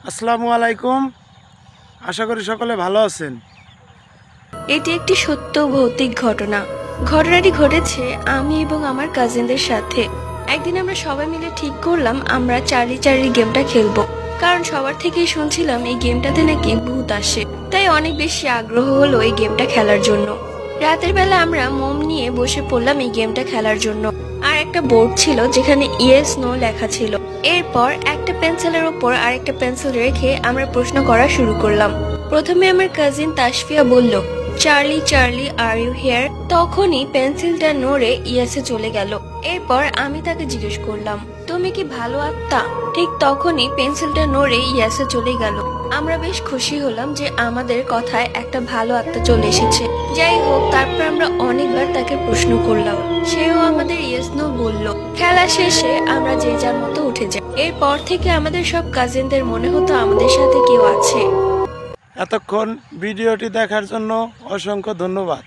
আসসালামু আলাইকুম। আশা করি সকলে ভালো আছেন। এটি একটি সত্য ভৌতিক ঘটনা। ঘটনাটি ঘটেছে আমি এবং আমার কাজিনদের সাথে। একদিন আমরা সবাই মিলে ঠিক করলাম আমরা চার্লি চার্লি গেমটা খেলবো, কারণ সবার থেকেই শুনছিলাম এই গেমটাতে নাকি ভূত আসে। তাই অনেক বেশি আগ্রহ হলো এই গেমটা খেলার জন্য। রাতের বেলা আমরা মোম নিয়ে বসে পড়লাম এই গেমটা খেলার জন্য। আর একটা বোর্ড ছিল যেখানে ইয়েস নো লেখা ছিল। এরপর একটা পেন্সিলের উপর আরেকটা পেন্সিল রেখে আমরা প্রশ্ন করা শুরু করলাম। প্রথমে আমার কাজিন তাসফিয়া বলল, Charlie Charlie are you here? তখনই পেন্সিলটা নড়ে ইয়েসে চলে গেল। এরপর আমি তাকে জিজ্ঞেস করলাম, তুমি কি ভালো আত্মা? ঠিক তখনই পেন্সিলটা নড়ে ইয়েসে চলে গেল। আমরা বেশ খুশি হলাম যে আমাদের কথায় একটা ভালো আত্মা চলে এসেছে। যাই হোক, তারপর আমরা অনেকবার তাকে প্রশ্ন করলাম, সেও আমাদের ইয়েস নো বলল। খেলা শেষে আমরা যে যার মতো উঠে যাই। এরপর থেকে আমাদের সব কাজিনদের মনে হতো আমাদের সাথে কেউ আছে। এতক্ষণ ভিডিওটি দেখার জন্য অসংখ্য ধন্যবাদ।